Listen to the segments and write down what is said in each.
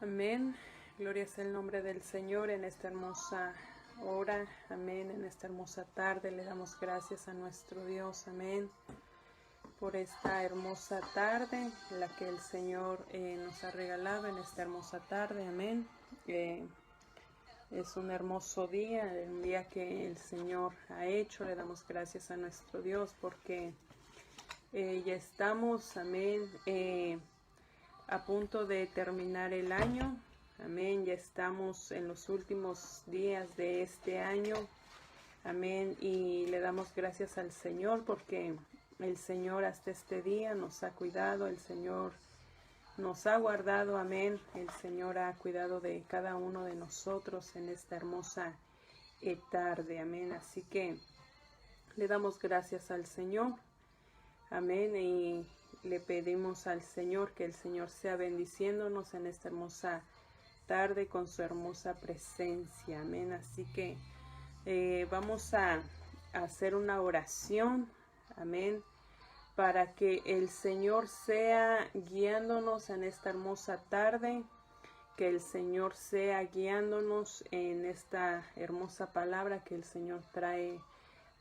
Amén. Gloria sea el nombre del Señor en esta hermosa hora. Amén. En esta hermosa tarde le damos gracias a nuestro Dios. Amén. Por esta hermosa tarde, la que el Señor nos ha regalado en esta hermosa tarde. Amén. Es un hermoso día, un día que el Señor ha hecho. Le damos gracias a nuestro Dios porque ya estamos, amén, a punto de terminar el año. Amén, ya estamos en los últimos días de este año. Amén, y le damos gracias al Señor porque el Señor hasta este día nos ha cuidado, el Señor nos ha guardado. Amén, el Señor ha cuidado de cada uno de nosotros en esta hermosa tarde. Amén, así que le damos gracias al Señor. Amén, y le pedimos al Señor que el Señor sea bendiciéndonos en esta hermosa tarde con su hermosa presencia. Amén, así que vamos a hacer una oración. Amén, para que el Señor sea guiándonos en esta hermosa tarde, que el Señor sea guiándonos en esta hermosa palabra que el Señor trae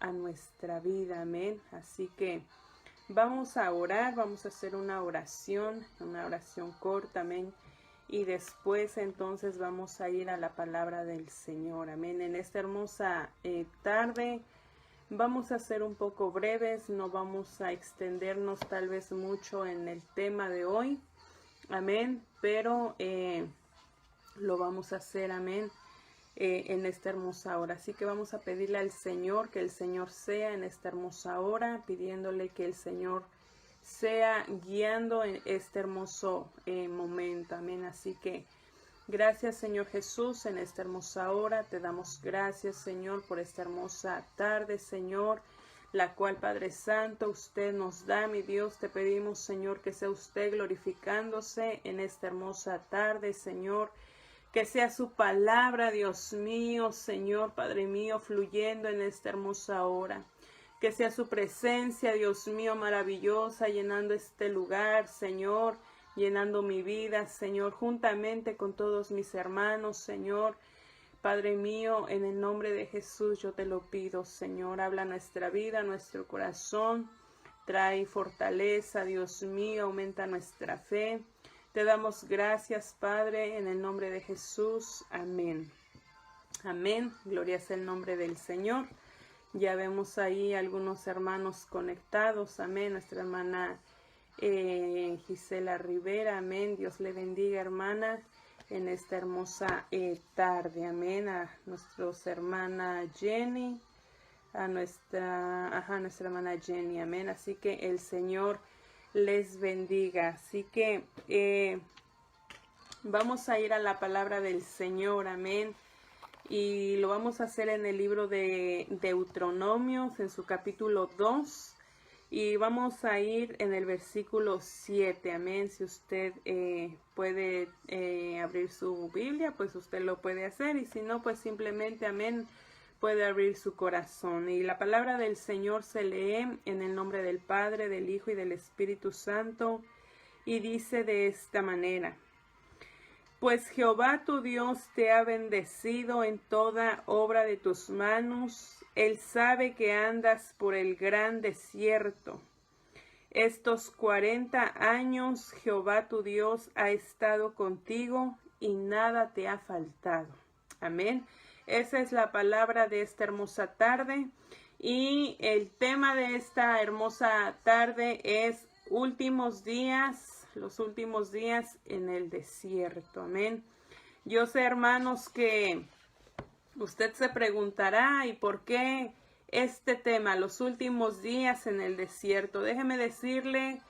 a nuestra vida. Amén, así que vamos a orar, vamos a hacer una oración corta, amén. Y después entonces vamos a ir a la palabra del Señor, amén. En esta hermosa tarde vamos a ser un poco breves, no vamos a extendernos tal vez mucho en el tema de hoy, amén. Pero lo vamos a hacer, amén, en esta hermosa hora. Así que vamos a pedirle al Señor que el Señor sea en esta hermosa hora, pidiéndole que el Señor sea guiando en este hermoso momento. Amén. Así que gracias, Señor Jesús, en esta hermosa hora. Te damos gracias, Señor, por esta hermosa tarde, Señor, la cual, Padre Santo, usted nos da, mi Dios. Te pedimos, Señor, que sea usted glorificándose en esta hermosa tarde, Señor. Que sea su palabra, Dios mío, Señor, Padre mío, fluyendo en esta hermosa hora. Que sea su presencia, Dios mío, maravillosa, llenando este lugar, Señor, llenando mi vida, Señor, juntamente con todos mis hermanos, Señor. Padre mío, en el nombre de Jesús yo te lo pido, Señor. Habla nuestra vida, nuestro corazón. Trae fortaleza, Dios mío, aumenta nuestra fe. Te damos gracias, Padre, en el nombre de Jesús. Amén. Amén. Gloria sea el nombre del Señor. Ya vemos ahí algunos hermanos conectados. Amén. Nuestra hermana Gisela Rivera. Amén. Dios le bendiga, hermana, en esta hermosa tarde. Amén. A nuestra hermana Jenny. A nuestra hermana Jenny. Amén. Así que el Señor les bendiga. Así que vamos a ir a la palabra del Señor, amén. Y lo vamos a hacer en el libro de Deuteronomios, en su capítulo 2. Y vamos a ir en el versículo 7, amén. Si usted puede abrir su Biblia, pues usted lo puede hacer. Y si no, pues simplemente, amén, puede abrir su corazón. Y la palabra del Señor se lee en el nombre del Padre, del Hijo y del Espíritu Santo, y dice de esta manera: Pues Jehová tu Dios te ha bendecido en toda obra de tus manos. Él sabe que andas por el gran desierto. Estos 40 años Jehová tu Dios ha estado contigo y nada te ha faltado. Amén. Esa es la palabra de esta hermosa tarde, y el tema de esta hermosa tarde es últimos días, los últimos días en el desierto. Amén. Yo sé, hermanos, que usted se preguntará, ¿y por qué este tema, los últimos días en el desierto? Déjeme decirle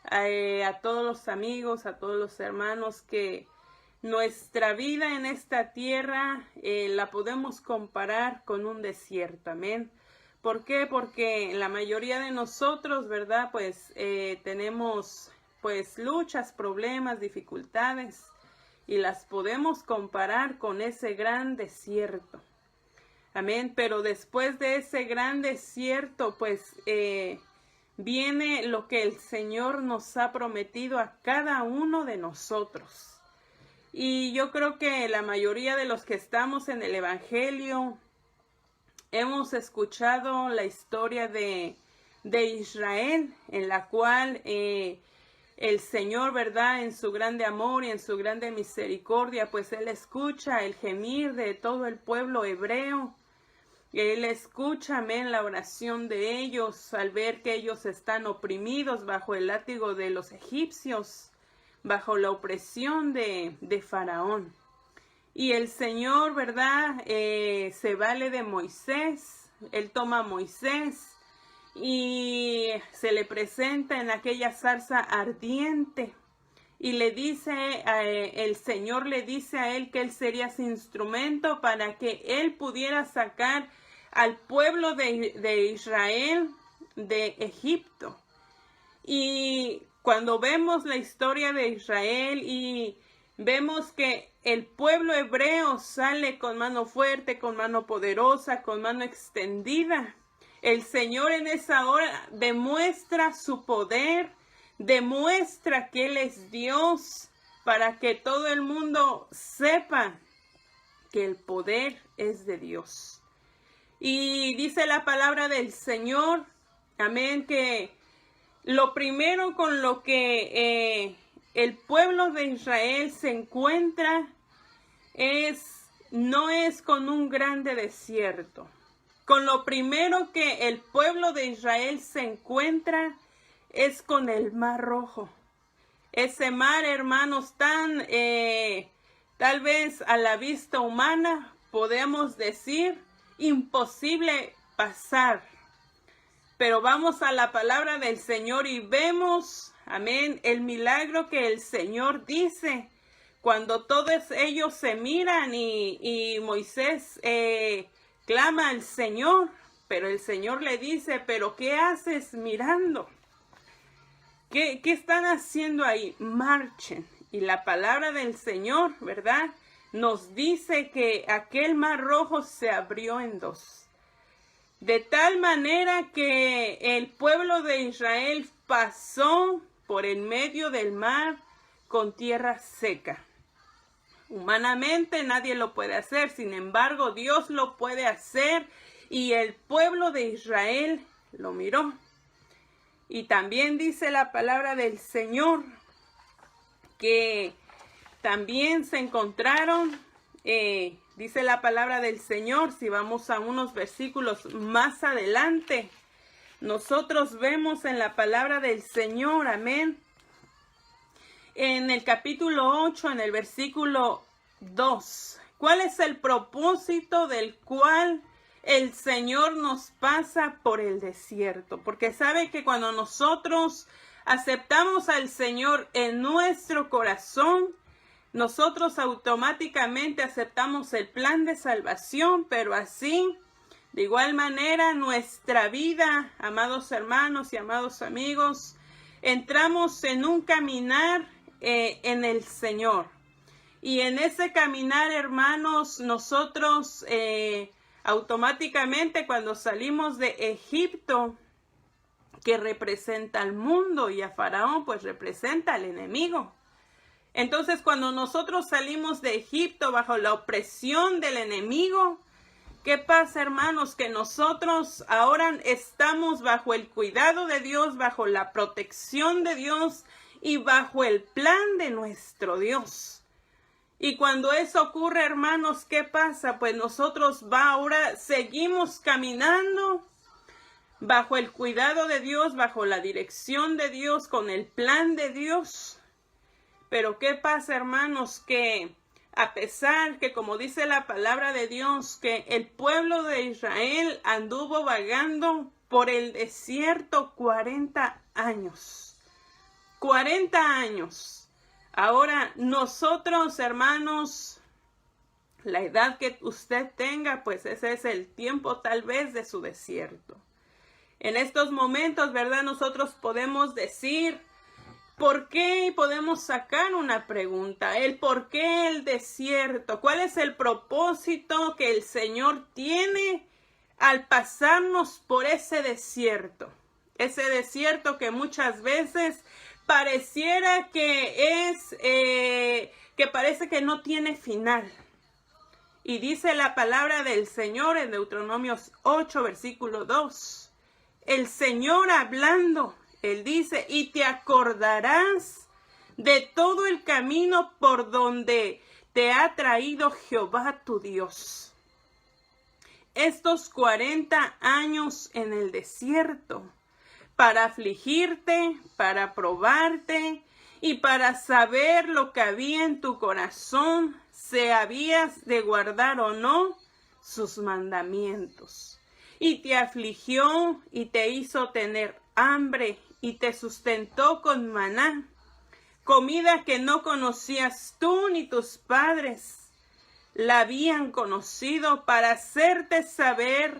a todos los amigos, a todos los hermanos, que nuestra vida en esta tierra la podemos comparar con un desierto. Amén. ¿Por qué? Porque la mayoría de nosotros, ¿verdad? Pues tenemos pues luchas, problemas, dificultades, y las podemos comparar con ese gran desierto. Amén. Pero después de ese gran desierto, pues viene lo que el Señor nos ha prometido a cada uno de nosotros. Y yo creo que la mayoría de los que estamos en el Evangelio hemos escuchado la historia de Israel, en la cual el Señor, ¿verdad?, en su grande amor y en su grande misericordia, pues Él escucha el gemir de todo el pueblo hebreo. Él escucha, amén, la oración de ellos al ver que ellos están oprimidos bajo el látigo de los egipcios, bajo la opresión de Faraón. Y el Señor, ¿verdad?, se vale de Moisés. Él toma a Moisés y se le presenta en aquella zarza ardiente. Y le dice, el Señor le dice a él que él sería su instrumento para que él pudiera sacar al pueblo de Israel de Egipto. Y cuando vemos la historia de Israel y vemos que el pueblo hebreo sale con mano fuerte, con mano poderosa, con mano extendida, el Señor en esa hora demuestra su poder, demuestra que Él es Dios, para que todo el mundo sepa que el poder es de Dios. Y dice la palabra del Señor, amén, que lo primero con lo que el pueblo de Israel se encuentra no es con un grande desierto. Con lo primero que el pueblo de Israel se encuentra es con el Mar Rojo. Ese mar, hermanos, tan tal vez a la vista humana podemos decir imposible pasar. Pero vamos a la palabra del Señor y vemos, amén, el milagro que el Señor dice. Cuando todos ellos se miran y Moisés clama al Señor, pero el Señor le dice, ¿pero qué haces mirando? ¿Qué están haciendo ahí? Marchen. Y la palabra del Señor, ¿verdad?, nos dice que aquel mar rojo se abrió en dos. De tal manera que el pueblo de Israel pasó por en medio del mar con tierra seca. Humanamente nadie lo puede hacer, sin embargo Dios lo puede hacer y el pueblo de Israel lo miró. Y también dice la palabra del Señor que también se encontraron, dice la palabra del Señor, si vamos a unos versículos más adelante, nosotros vemos en la palabra del Señor, amén, en el capítulo 8, en el versículo 2, ¿cuál es el propósito del cual el Señor nos pasa por el desierto? Porque sabe que cuando nosotros aceptamos al Señor en nuestro corazón, nosotros automáticamente aceptamos el plan de salvación, pero así, de igual manera, nuestra vida, amados hermanos y amados amigos, entramos en un caminar en el Señor. Y en ese caminar, hermanos, nosotros automáticamente cuando salimos de Egipto, que representa al mundo, y a Faraón, pues representa al enemigo. Entonces, cuando nosotros salimos de Egipto bajo la opresión del enemigo, ¿qué pasa, hermanos? Que nosotros ahora estamos bajo el cuidado de Dios, bajo la protección de Dios y bajo el plan de nuestro Dios. Y cuando eso ocurre, hermanos, ¿qué pasa? Pues nosotros ahora seguimos caminando bajo el cuidado de Dios, bajo la dirección de Dios, con el plan de Dios. Pero ¿qué pasa, hermanos? Que a pesar que, como dice la palabra de Dios, que el pueblo de Israel anduvo vagando por el desierto 40 años. 40 años. Ahora, nosotros, hermanos, la edad que usted tenga, pues ese es el tiempo tal vez de su desierto. En estos momentos, ¿verdad? Nosotros podemos decir, ¿por qué? Podemos sacar una pregunta. ¿El por qué el desierto? ¿Cuál es el propósito que el Señor tiene al pasarnos por ese desierto? Ese desierto que muchas veces pareciera que es que parece que no tiene final. Y dice la palabra del Señor en Deuteronomio 8, versículo 2. El Señor hablando, Él dice, y te acordarás de todo el camino por donde te ha traído Jehová tu Dios. Estos 40 años en el desierto, para afligirte, para probarte y para saber lo que había en tu corazón, si habías de guardar o no sus mandamientos. Y te afligió y te hizo tener hambre y te sustentó con maná, comida que no conocías tú ni tus padres la habían conocido, para hacerte saber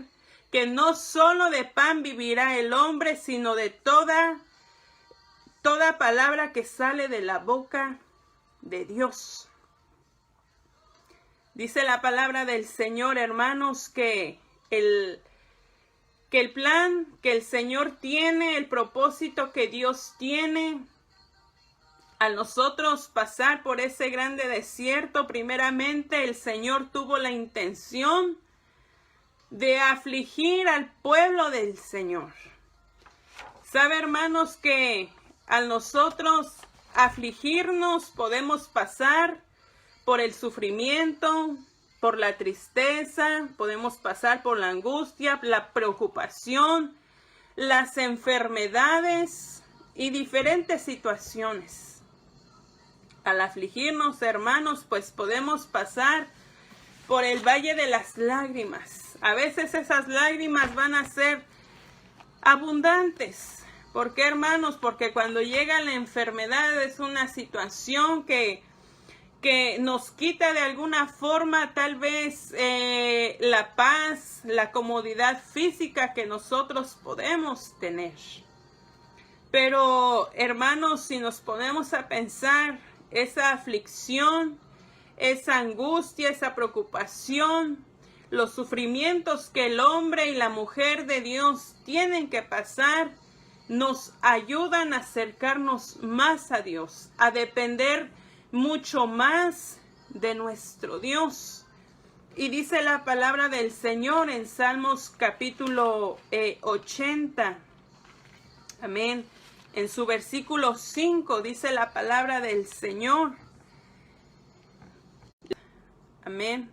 que no solo de pan vivirá el hombre, sino de toda palabra que sale de la boca de Dios. Dice la palabra del Señor, hermanos, que el plan que el Señor tiene, el propósito que Dios tiene, al nosotros pasar por ese grande desierto, primeramente el Señor tuvo la intención de afligir al pueblo del Señor. Sabe, hermanos, que al nosotros afligirnos podemos pasar por el sufrimiento, por la tristeza, podemos pasar por la angustia, la preocupación, las enfermedades y diferentes situaciones. Al afligirnos, hermanos, pues podemos pasar por el valle de las lágrimas. A veces esas lágrimas van a ser abundantes. ¿Por qué, hermanos? Porque cuando llega la enfermedad es una situación que nos quita de alguna forma tal vez la paz, la comodidad física que nosotros podemos tener. Pero, hermanos, si nos ponemos a pensar, esa aflicción, esa angustia, esa preocupación, los sufrimientos que el hombre y la mujer de Dios tienen que pasar, nos ayudan a acercarnos más a Dios, a depender mucho más de nuestro Dios. Y dice la palabra del Señor en Salmos capítulo 80. Amén. En su versículo 5 dice la palabra del Señor. Amén.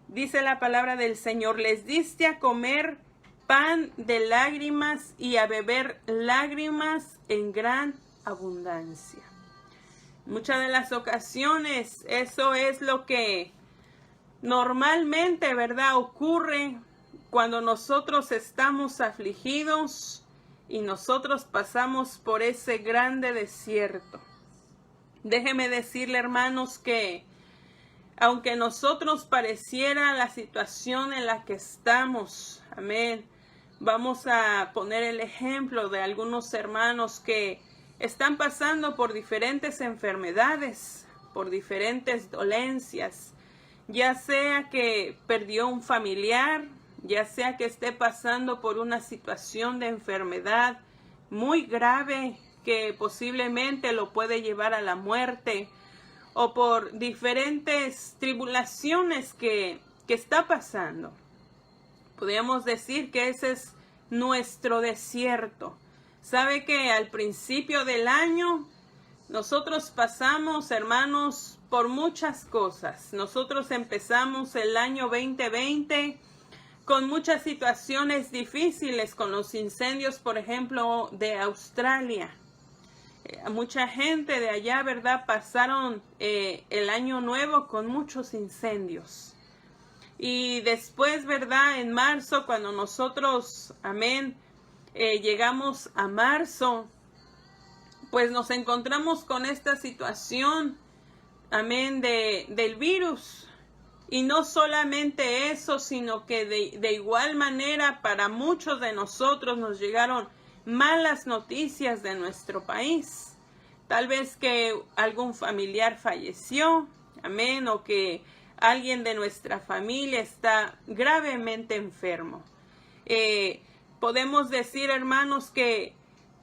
Dice la palabra del Señor: les diste a comer pan de lágrimas y a beber lágrimas en gran abundancia. Muchas de las ocasiones eso es lo que normalmente, ¿verdad?, ocurre cuando nosotros estamos afligidos y nosotros pasamos por ese grande desierto. Déjeme decirle, hermanos, que aunque nosotros pareciera la situación en la que estamos, amén, vamos a poner el ejemplo de algunos hermanos que están pasando por diferentes enfermedades, por diferentes dolencias, ya sea que perdió un familiar, ya sea que esté pasando por una situación de enfermedad muy grave que posiblemente lo puede llevar a la muerte, o por diferentes tribulaciones que está pasando. Podríamos decir que ese es nuestro desierto. Sabe que al principio del año nosotros pasamos, hermanos, por muchas cosas. Nosotros empezamos el año 2020 con muchas situaciones difíciles, con los incendios, por ejemplo, de Australia. Mucha gente de allá, ¿verdad?, pasaron el año nuevo con muchos incendios. Y después, ¿verdad?, en marzo, cuando nosotros, amén, llegamos a marzo, pues nos encontramos con esta situación, amén, del virus. Y no solamente eso, sino que de igual manera para muchos de nosotros nos llegaron malas noticias de nuestro país. Tal vez que algún familiar falleció, amén, o que alguien de nuestra familia está gravemente enfermo. Podemos decir, hermanos, que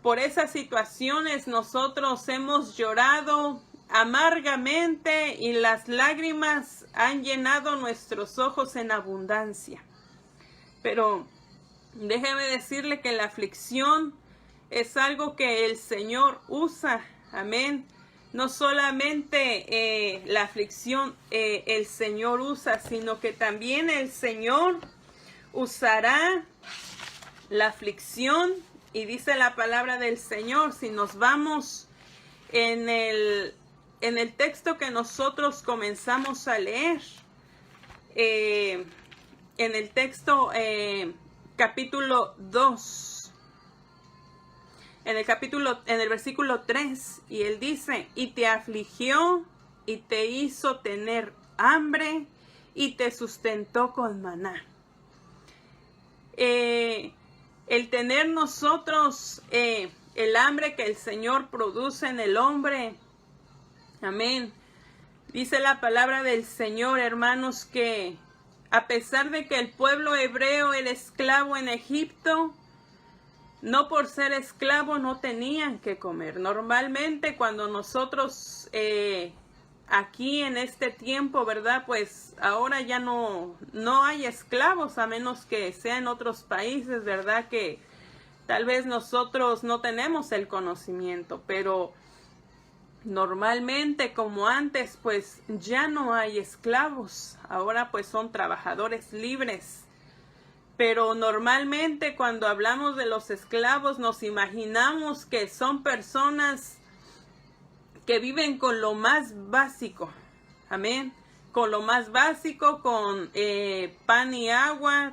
por esas situaciones nosotros hemos llorado amargamente y las lágrimas han llenado nuestros ojos en abundancia. Pero déjeme decirle que la aflicción es algo que el Señor usa. Amén. No solamente la aflicción el Señor usa, sino que también el Señor usará la aflicción. Y dice la palabra del Señor, si nos vamos en el texto que nosotros comenzamos a leer, en el texto capítulo 2, en el versículo 3, y él dice, y te afligió y te hizo tener hambre y te sustentó con maná. El tener nosotros el hambre que el Señor produce en el hombre, amén. Dice la palabra del Señor, hermanos, que a pesar de que el pueblo hebreo era esclavo en Egipto, no por ser esclavo no tenían que comer. Normalmente cuando nosotros aquí en este tiempo, ¿verdad? Pues ahora ya no hay esclavos, a menos que sea en otros países, ¿verdad? Que tal vez nosotros no tenemos el conocimiento, pero normalmente como antes, pues ya no hay esclavos. Ahora pues son trabajadores libres. Pero normalmente cuando hablamos de los esclavos nos imaginamos que son personas que viven con lo más básico, amén, con lo más básico, con pan y agua,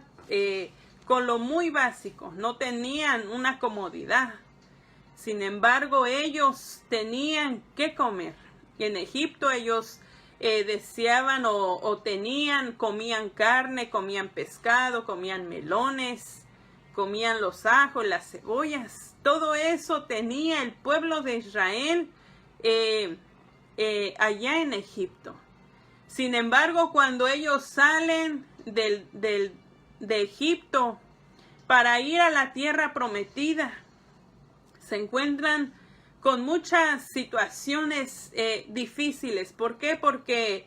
con lo muy básico, no tenían una comodidad. Sin embargo, ellos tenían que comer. En Egipto ellos deseaban o comían carne, comían pescado, comían melones, comían los ajos, las cebollas. Todo eso tenía el pueblo de Israel allá en Egipto. Sin embargo, cuando ellos salen de Egipto para ir a la tierra prometida, se encuentran con muchas situaciones difíciles. ¿Por qué? Porque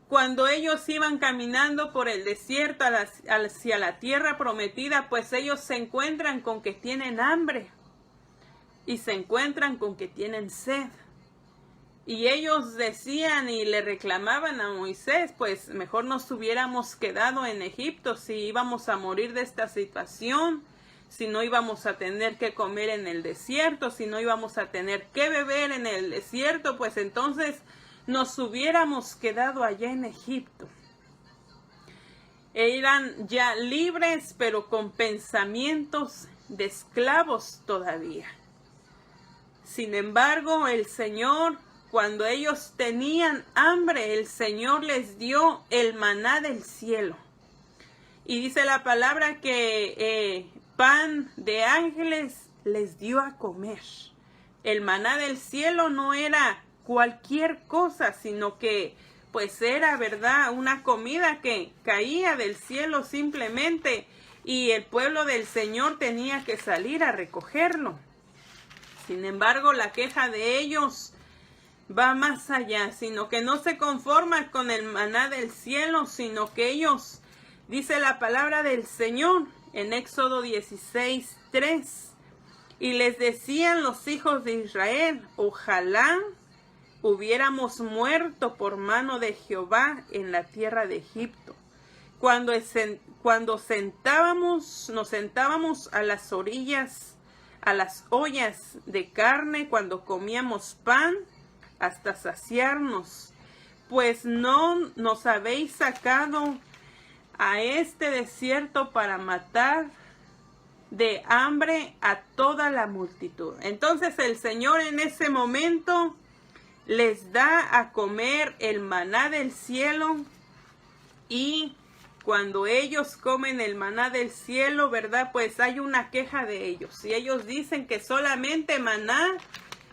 cuando ellos iban caminando por el desierto hacia la tierra prometida, pues ellos se encuentran con que tienen hambre y se encuentran con que tienen sed. Y ellos decían y le reclamaban a Moisés, pues mejor nos hubiéramos quedado en Egipto si íbamos a morir de esta situación, si no íbamos a tener que comer en el desierto, si no íbamos a tener que beber en el desierto, pues entonces nos hubiéramos quedado allá en Egipto. Eran ya libres, pero con pensamientos de esclavos todavía. Sin embargo, el Señor, cuando ellos tenían hambre, el Señor les dio el maná del cielo. Y dice la palabra que pan de ángeles les dio a comer. El maná del cielo no era cualquier cosa, sino que pues era, ¿verdad?, una comida que caía del cielo simplemente, y el pueblo del Señor tenía que salir a recogerlo. Sin embargo, la queja de ellos va más allá, sino que no se conforman con el maná del cielo, sino que ellos, dice la palabra del Señor en Éxodo 16:3, y les decían los hijos de Israel, ojalá hubiéramos muerto por mano de Jehová en la tierra de Egipto, cuando nos sentábamos a las orillas, a las ollas de carne, cuando comíamos pan hasta saciarnos, pues no nos habéis sacado a este desierto para matar de hambre a toda la multitud. Entonces el Señor en ese momento les da a comer el maná del cielo, y cuando ellos comen el maná del cielo, ¿verdad?, pues hay una queja de ellos. Y ellos dicen que solamente maná,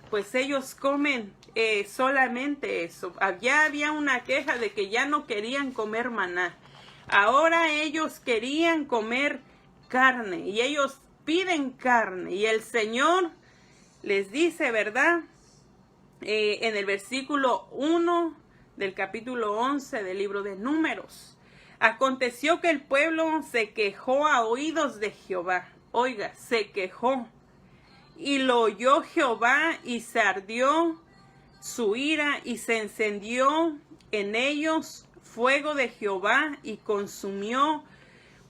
pues ellos comen solamente eso. Ya había una queja de que ya no querían comer maná. Ahora ellos querían comer carne, y ellos piden carne. Y el Señor les dice, ¿verdad?, en el versículo 1 del capítulo 11 del libro de Números. Aconteció que el pueblo se quejó a oídos de Jehová. Oiga, se quejó. Y lo oyó Jehová y se ardió su ira y se encendió en ellos fuego de Jehová y consumió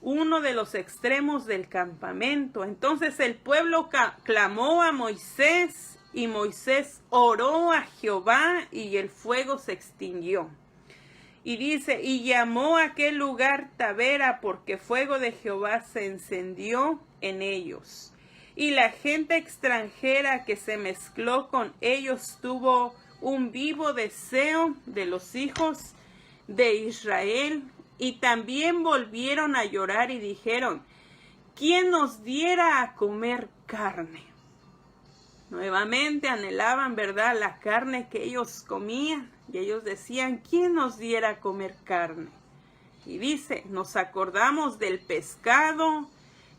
uno de los extremos del campamento. Entonces el pueblo clamó a Moisés y Moisés oró a Jehová y el fuego se extinguió. Y dice, y llamó a aquel lugar Tabera porque fuego de Jehová se encendió en ellos. Y la gente extranjera que se mezcló con ellos tuvo un vivo deseo de los hijos de Israel. Y también volvieron a llorar y dijeron, ¿quién nos diera a comer carne? Nuevamente anhelaban, ¿verdad?, la carne que ellos comían. Y ellos decían, ¿quién nos diera a comer carne? Y dice, nos acordamos del pescado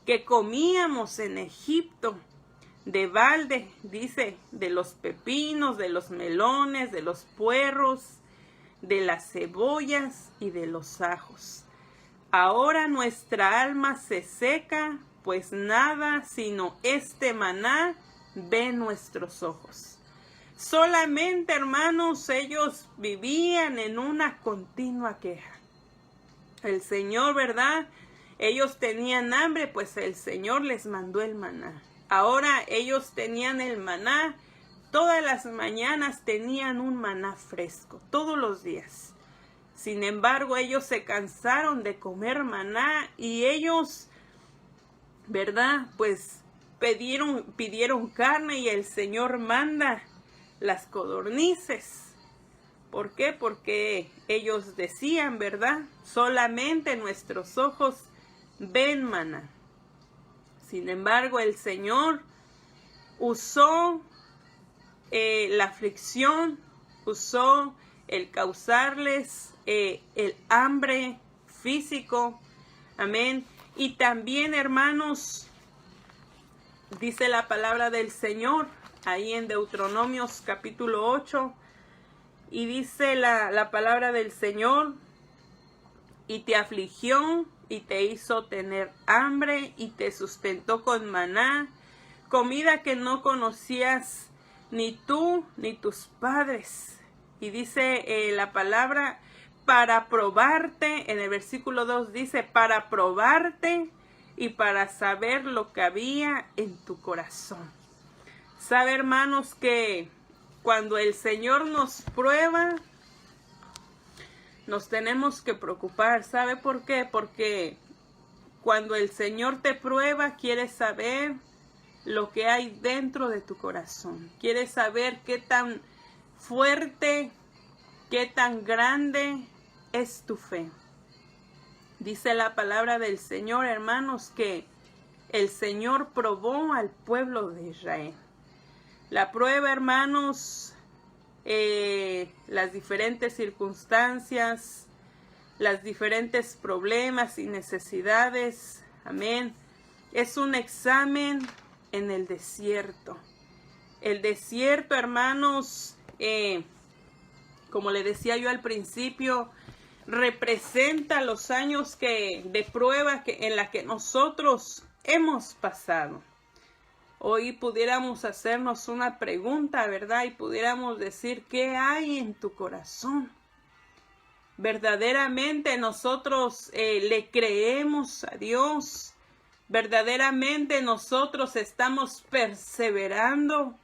que comíamos en Egipto, de balde, dice, de los pepinos, de los melones, de los puerros, de las cebollas y de los ajos. Ahora nuestra alma se seca, pues nada sino este maná ve nuestros ojos. Solamente, hermanos, ellos vivían en una continua queja. El Señor, ¿verdad? Ellos tenían hambre, pues el Señor les mandó el maná. Ahora ellos tenían el maná. Todas las mañanas tenían un maná fresco, todos los días. Sin embargo, ellos se cansaron de comer maná y ellos, ¿verdad? Pues pidieron carne y el Señor manda las codornices. ¿Por qué? Porque ellos decían, ¿verdad? Solamente nuestros ojos ven maná. Sin embargo, el Señor usó la aflicción, usó el causarles el hambre físico. Amén. Y también, hermanos, dice la palabra del Señor ahí en Deuteronomios capítulo 8. Y dice la palabra del Señor, y te afligió y te hizo tener hambre y te sustentó con maná, comida que no conocías ni tú ni tus padres. Y dice la palabra, para probarte, en el versículo 2 dice, para probarte y para saber lo que había en tu corazón. Sabe, hermanos, que cuando el Señor nos prueba, nos tenemos que preocupar. ¿Sabe por qué? Porque cuando el Señor te prueba, quiere saber lo que hay dentro de tu corazón. Quiere saber qué tan fuerte, qué tan grande es tu fe. Dice la palabra del Señor, hermanos, que el Señor probó al pueblo de Israel. La prueba, hermanos, las diferentes circunstancias, las diferentes problemas y necesidades, amén, es un examen en el desierto. El desierto, hermanos, como le decía yo al principio, representa los años de prueba en la que nosotros hemos pasado. Hoy pudiéramos hacernos una pregunta, ¿verdad? Y pudiéramos decir, ¿qué hay en tu corazón? ¿Verdaderamente nosotros le creemos a Dios? ¿Verdaderamente nosotros estamos perseverando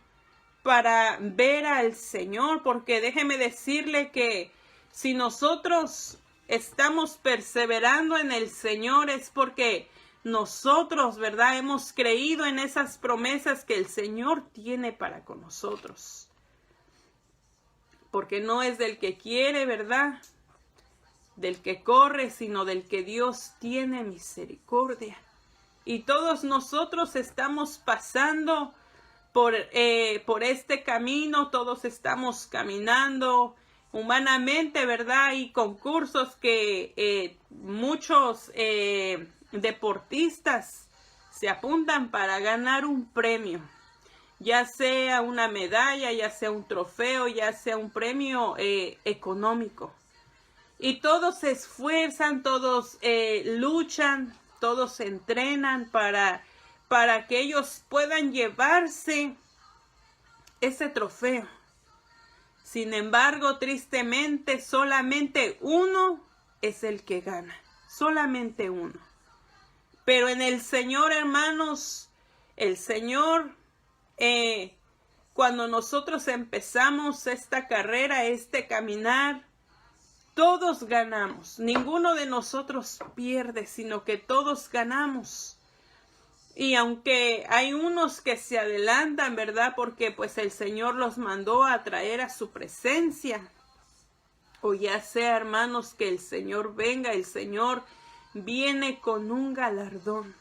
para ver al Señor? Porque déjeme decirle que si nosotros estamos perseverando en el Señor es porque nosotros, ¿verdad?, hemos creído en esas promesas que el Señor tiene para con nosotros. Porque no es del que quiere, ¿verdad?, del que corre, sino del que Dios tiene misericordia. Y todos nosotros estamos pasando por este camino, todos estamos caminando humanamente, ¿verdad? Y concursos que muchos deportistas se apuntan para ganar un premio. ya sea una medalla, ya sea un trofeo, ya sea un premio económico. Y todos se esfuerzan, todos luchan, todos se entrenan para que ellos puedan llevarse ese trofeo. Sin embargo, tristemente, solamente uno es el que gana. Solamente uno. Pero en el Señor, hermanos, el Señor, cuando nosotros empezamos esta carrera, este caminar, todos ganamos. Ninguno de nosotros pierde, sino que todos ganamos. Y aunque hay unos que se adelantan, ¿verdad? Porque pues el Señor los mandó a traer a su presencia. O ya sea, hermanos, que el Señor venga, el Señor viene con un galardón.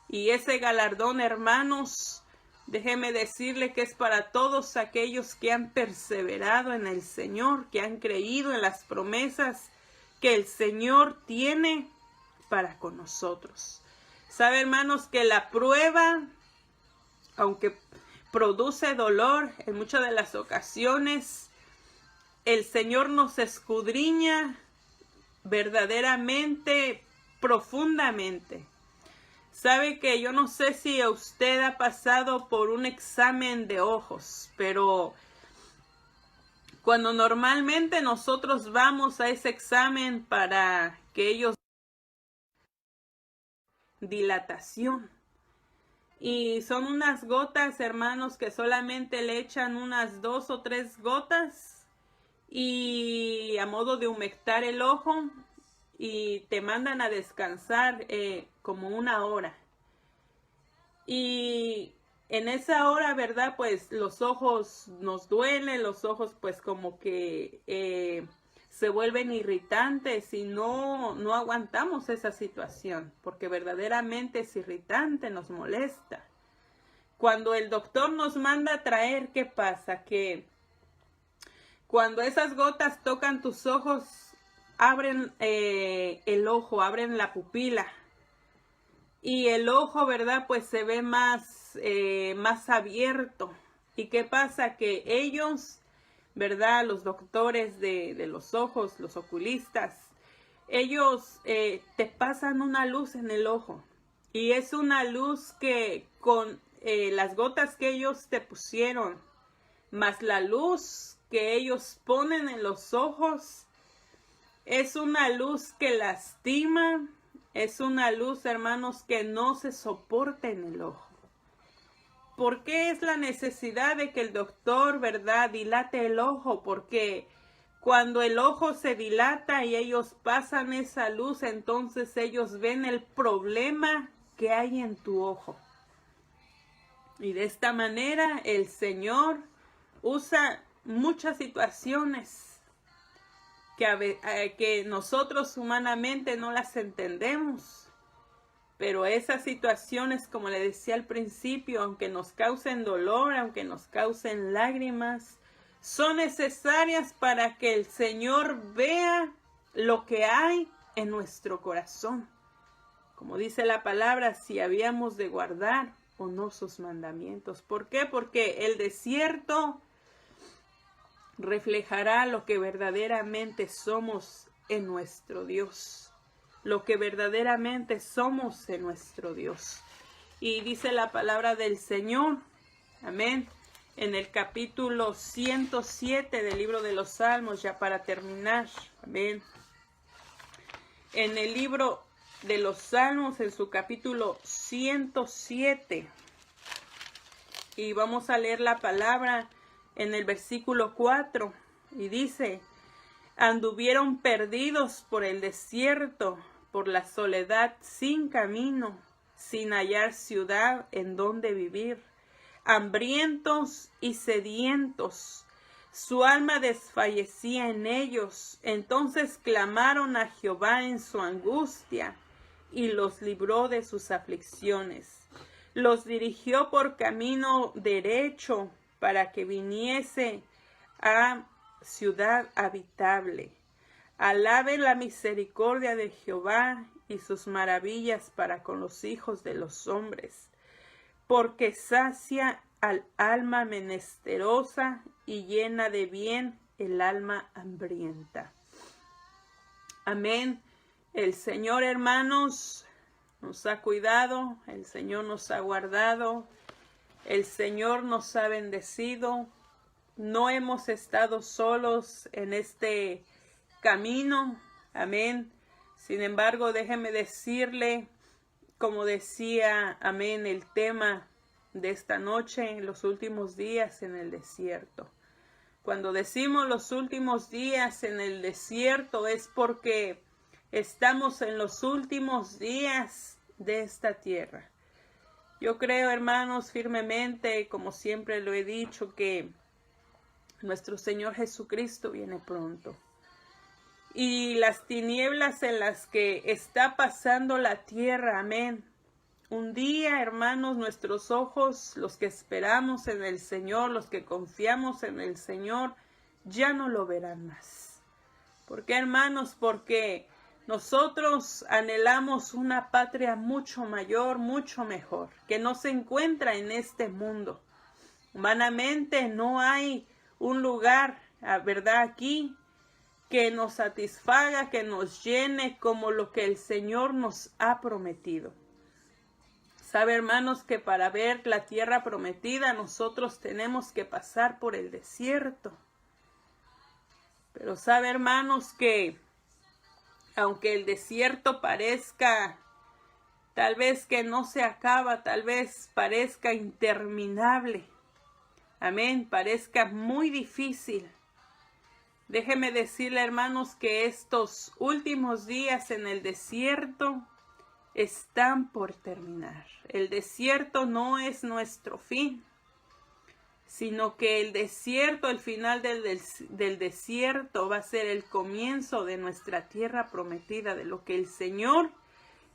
Y ese galardón, hermanos, déjeme decirle que es para todos aquellos que han perseverado en el Señor, que han creído en las promesas que el Señor tiene para con nosotros. Sabe, hermanos, que la prueba, aunque produce dolor en muchas de las ocasiones, el Señor nos escudriña verdaderamente, profundamente. Sabe que yo no sé si usted ha pasado por un examen de ojos, pero cuando normalmente nosotros vamos a ese examen para que ellos dilatación. Y son unas gotas, hermanos, que solamente le echan unas 2 o 3 gotas y a modo de humectar el ojo y te mandan a descansar como 1 hora. Y en esa hora, ¿verdad? Pues los ojos nos duelen, los ojos pues como que se vuelven irritantes y no aguantamos esa situación, porque verdaderamente es irritante, nos molesta. Cuando el doctor nos manda a traer, ¿qué pasa? Que cuando esas gotas tocan tus ojos, abren el ojo, abren la pupila. Y el ojo, ¿verdad? Pues se ve más abierto. ¿Y qué pasa? Que ellos, ¿verdad? Los doctores de los ojos, los oculistas, ellos te pasan una luz en el ojo. Y es una luz que con las gotas que ellos te pusieron, más la luz que ellos ponen en los ojos, es una luz que lastima, es una luz, hermanos, que no se soporta en el ojo. ¿Por qué es la necesidad de que el doctor, verdad, dilate el ojo? Porque cuando el ojo se dilata y ellos pasan esa luz, entonces ellos ven el problema que hay en tu ojo. Y de esta manera el Señor usa muchas situaciones que nosotros humanamente no las entendemos. Pero esas situaciones, como le decía al principio, aunque nos causen dolor, aunque nos causen lágrimas, son necesarias para que el Señor vea lo que hay en nuestro corazón. Como dice la palabra, si habíamos de guardar o no sus mandamientos. ¿Por qué? Porque el desierto reflejará lo que verdaderamente somos en nuestro Dios. Lo que verdaderamente somos en nuestro Dios. Y dice la palabra del Señor, amén, en el capítulo 107 del libro de los Salmos, ya para terminar, amén. En el libro de los Salmos, en su capítulo 107, y vamos a leer la palabra en el versículo 4, y dice: anduvieron perdidos por el desierto, por la soledad sin camino, sin hallar ciudad en donde vivir, hambrientos y sedientos, su alma desfallecía en ellos. Entonces clamaron a Jehová en su angustia, y los libró de sus aflicciones. Los dirigió por camino derecho, para que viniese a ciudad habitable. Alaben la misericordia de Jehová y sus maravillas para con los hijos de los hombres, porque sacia al alma menesterosa y llena de bien el alma hambrienta. Amén. El Señor, hermanos, nos ha cuidado, el Señor nos ha guardado, el Señor nos ha bendecido. No hemos estado solos en este camino. Amén. Sin embargo, déjeme decirle, como decía, amén, el tema de esta noche, en los últimos días en el desierto. Cuando decimos los últimos días en el desierto es porque estamos en los últimos días de esta tierra. Yo creo, hermanos, firmemente, como siempre lo he dicho, que nuestro Señor Jesucristo viene pronto. Y las tinieblas en las que está pasando la tierra, amén. Un día, hermanos, nuestros ojos, los que esperamos en el Señor, los que confiamos en el Señor, ya no lo verán más. ¿Por qué, hermanos? Porque nosotros anhelamos una patria mucho mayor, mucho mejor, que no se encuentra en este mundo. Humanamente no hay un lugar, ¿verdad?, aquí que nos satisfaga, que nos llene como lo que el Señor nos ha prometido. Sabe, hermanos, que para ver la tierra prometida nosotros tenemos que pasar por el desierto. Pero sabe, hermanos, que aunque el desierto parezca, tal vez que no se acaba, tal vez parezca interminable, amén, parezca muy difícil. Déjeme decirle, hermanos, que estos últimos días en el desierto están por terminar. El desierto no es nuestro fin, sino que el desierto, el final del desierto va a ser el comienzo de nuestra tierra prometida, de lo que el Señor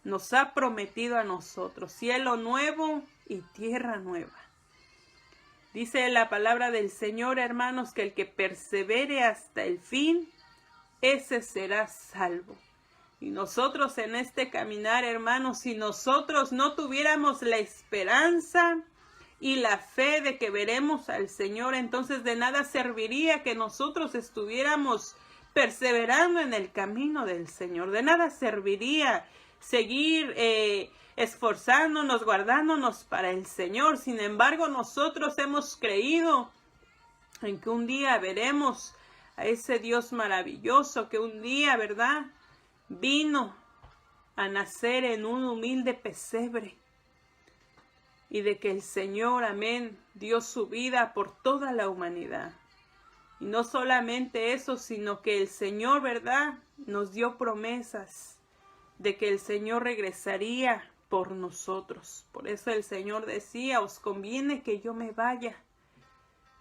nos ha prometido a nosotros, cielo nuevo y tierra nueva. Dice la palabra del Señor, hermanos, que el que persevere hasta el fin, ese será salvo. Y nosotros en este caminar, hermanos, si nosotros no tuviéramos la esperanza y la fe de que veremos al Señor, entonces de nada serviría que nosotros estuviéramos perseverando en el camino del Señor. De nada serviría seguir esforzándonos, guardándonos para el Señor. Sin embargo, nosotros hemos creído en que un día veremos a ese Dios maravilloso que un día, ¿verdad?, vino a nacer en un humilde pesebre. Y de que el Señor, amén, dio su vida por toda la humanidad. Y no solamente eso, sino que el Señor, ¿verdad?, nos dio promesas de que el Señor regresaría por nosotros. Por eso el Señor decía, os conviene que yo me vaya,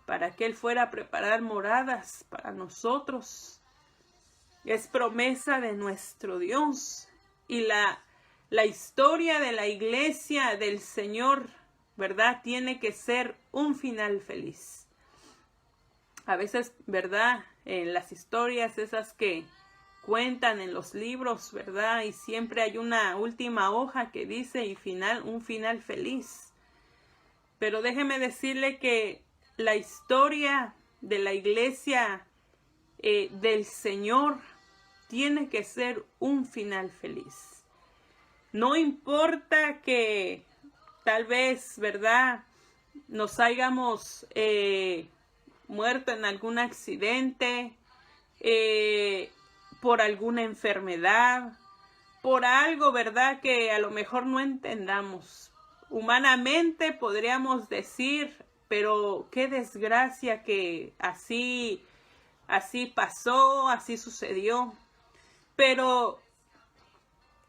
para que Él fuera a preparar moradas para nosotros. Es promesa de nuestro Dios. Y la historia de la iglesia del Señor, ¿verdad?, tiene que ser un final feliz. A veces, ¿verdad?, en las historias esas que cuentan en los libros, ¿verdad?, y siempre hay una última hoja que dice y un final feliz. Pero déjeme decirle que la historia de la iglesia del Señor tiene que ser un final feliz. No importa que tal vez, ¿verdad?, nos hayamos muerto en algún accidente, por alguna enfermedad, por algo, ¿verdad?, que a lo mejor no entendamos. Humanamente podríamos decir, pero qué desgracia que así pasó, así sucedió. Pero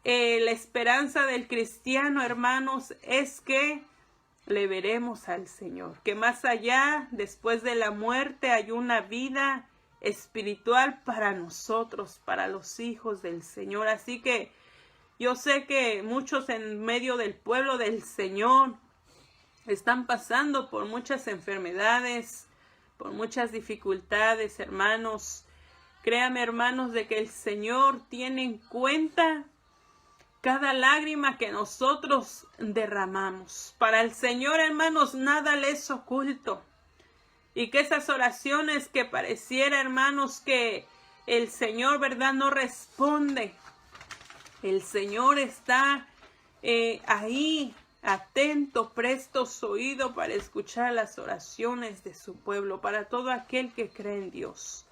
la esperanza del cristiano, hermanos, es que le veremos al Señor. Que más allá, después de la muerte, hay una vida espiritual para nosotros, para los hijos del Señor. Así que yo sé que muchos en medio del pueblo del Señor están pasando por muchas enfermedades, por muchas dificultades, hermanos. Créame, hermanos, de que el Señor tiene en cuenta cada lágrima que nosotros derramamos. Para el Señor, hermanos, nada le es oculto. Y que esas oraciones que pareciera, hermanos, que el Señor, ¿verdad?, no responde. El Señor está ahí, atento, presto su oído para escuchar las oraciones de su pueblo, para todo aquel que cree en Dios.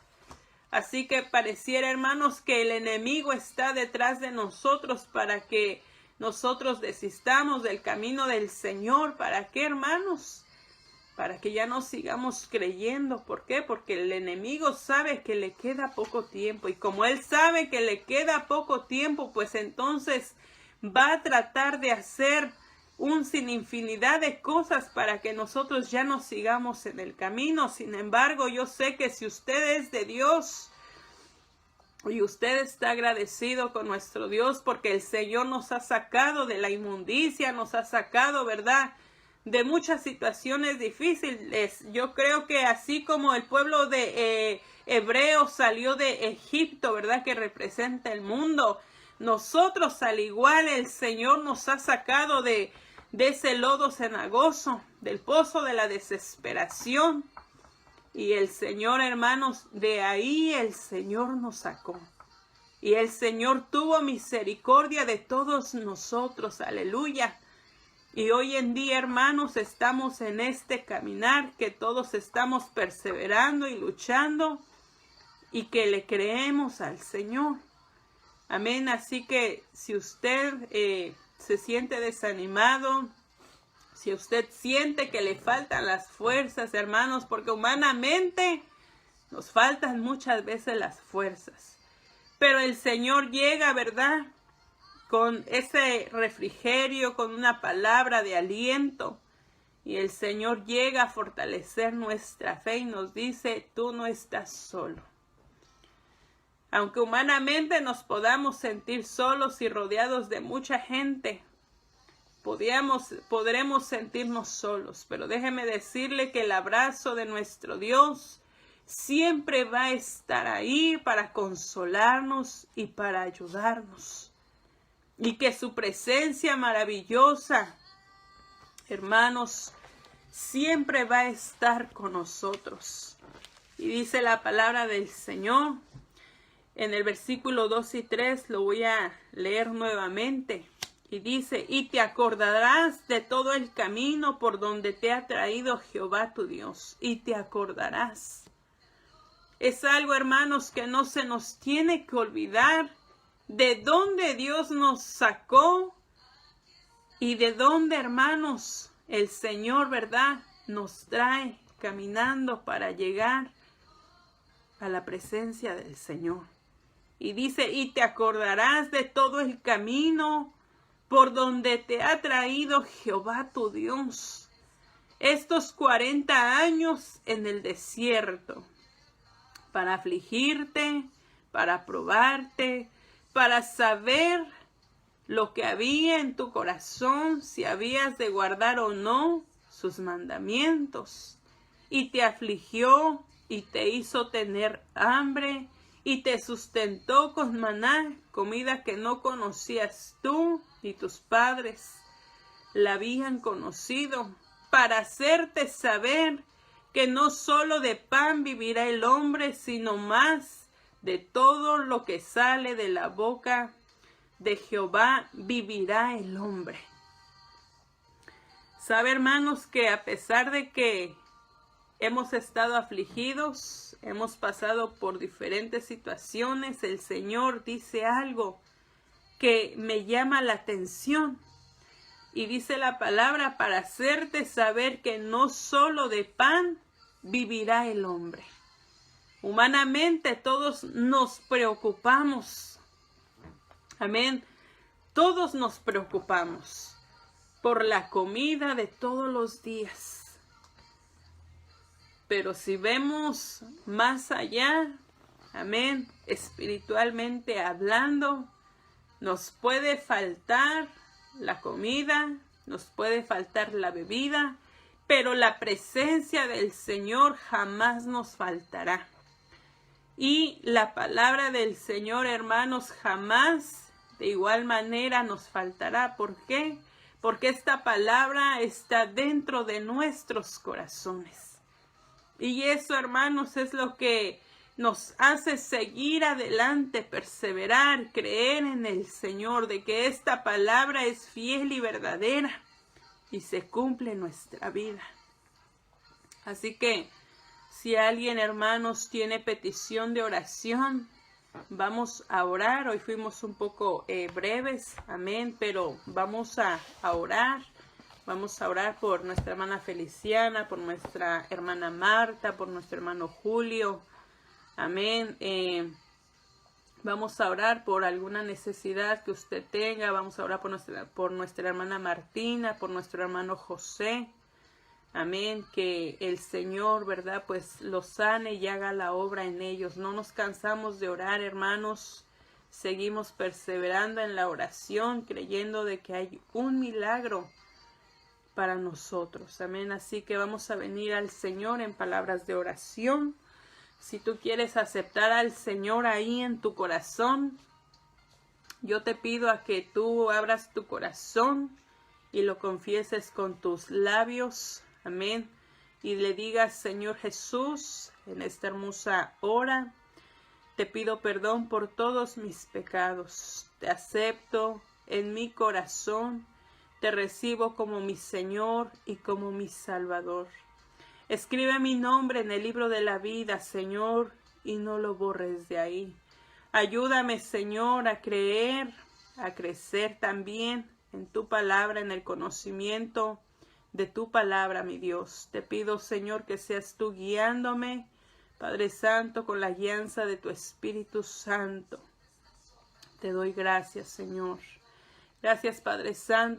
Así que pareciera, hermanos, que el enemigo está detrás de nosotros para que nosotros desistamos del camino del Señor. ¿Para qué, hermanos? Para que ya no sigamos creyendo. ¿Por qué? Porque el enemigo sabe que le queda poco tiempo. Y como él sabe que le queda poco tiempo, pues entonces va a tratar de hacer un sininfinidad de cosas para que nosotros ya no sigamos en el camino. Sin embargo, yo sé que si usted es de Dios y usted está agradecido con nuestro Dios porque el Señor nos ha sacado de la inmundicia, nos ha sacado, ¿verdad?, de muchas situaciones difíciles. Yo creo que así como el pueblo de hebreos salió de Egipto, ¿verdad?, que representa el mundo, nosotros al igual el Señor nos ha sacado de ese lodo cenagoso, del pozo de la desesperación. Y el Señor, hermanos, de ahí el Señor nos sacó. Y el Señor tuvo misericordia de todos nosotros. Aleluya. Y hoy en día, hermanos, estamos en este caminar que todos estamos perseverando y luchando y que le creemos al Señor. Amén. Así que si usted se siente desanimado, si usted siente que le faltan las fuerzas, hermanos, porque humanamente nos faltan muchas veces las fuerzas. Pero el Señor llega, ¿verdad?, con ese refrigerio, con una palabra de aliento. Y el Señor llega a fortalecer nuestra fe y nos dice, tú no estás solo. Aunque humanamente nos podamos sentir solos y rodeados de mucha gente, podremos sentirnos solos. Pero déjeme decirle que el abrazo de nuestro Dios siempre va a estar ahí para consolarnos y para ayudarnos. Y que su presencia maravillosa, hermanos, siempre va a estar con nosotros. Y dice la palabra del Señor en el versículo 2 y 3, lo voy a leer nuevamente. Y dice, y te acordarás de todo el camino por donde te ha traído Jehová tu Dios. Y te acordarás. Es algo, hermanos, que no se nos tiene que olvidar. De dónde Dios nos sacó y de dónde, hermanos, el Señor, ¿verdad?, nos trae caminando para llegar a la presencia del Señor. Y dice, y te acordarás de todo el camino por donde te ha traído Jehová tu Dios. Estos 40 años en el desierto, para afligirte, para probarte, para saber lo que había en tu corazón, si habías de guardar o no sus mandamientos. Y te afligió y te hizo tener hambre y te sustentó con maná, comida que no conocías tú ni tus padres la habían conocido, para hacerte saber que no solo de pan vivirá el hombre, sino más de todo lo que sale de la boca de Jehová vivirá el hombre. Sabe, hermanos, que a pesar de que hemos estado afligidos, hemos pasado por diferentes situaciones, el Señor dice algo que me llama la atención. Y dice la palabra, para hacerte saber que no solo de pan vivirá el hombre. Humanamente todos nos preocupamos. Amén. Todos nos preocupamos por la comida de todos los días. Pero si vemos más allá, amén, espiritualmente hablando, nos puede faltar la comida, nos puede faltar la bebida, pero la presencia del Señor jamás nos faltará. Y la palabra del Señor, hermanos, jamás de igual manera nos faltará. ¿Por qué? Porque esta palabra está dentro de nuestros corazones. Y eso, hermanos, es lo que nos hace seguir adelante, perseverar, creer en el Señor, de que esta palabra es fiel y verdadera y se cumple en nuestra vida. Así que, si alguien, hermanos, tiene petición de oración, vamos a orar. Hoy fuimos un poco breves, amén, pero vamos a orar. Vamos a orar por nuestra hermana Feliciana, por nuestra hermana Marta, por nuestro hermano Julio. Amén. Vamos a orar por alguna necesidad que usted tenga. Vamos a orar por nuestra hermana Martina, por nuestro hermano José. Amén. Que el Señor, ¿verdad? Pues los sane y haga la obra en ellos. No nos cansamos de orar, hermanos. Seguimos perseverando en la oración, creyendo de que hay un milagro para nosotros. Amén. Así que vamos a venir al Señor en palabras de oración. Si tú quieres aceptar al Señor ahí en tu corazón, yo te pido a que tú abras tu corazón y lo confieses con tus labios. Amén. Y le digas: Señor Jesús, en esta hermosa hora, te pido perdón por todos mis pecados. Te acepto en mi corazón. Te recibo como mi Señor y como mi Salvador. Escribe mi nombre en el libro de la vida, Señor, y no lo borres de ahí. Ayúdame, Señor, a creer, a crecer también en tu palabra, en el conocimiento de tu palabra, mi Dios. Te pido, Señor, que seas tú guiándome, Padre Santo, con la guianza de tu Espíritu Santo. Te doy gracias, Señor. Gracias, Padre Santo.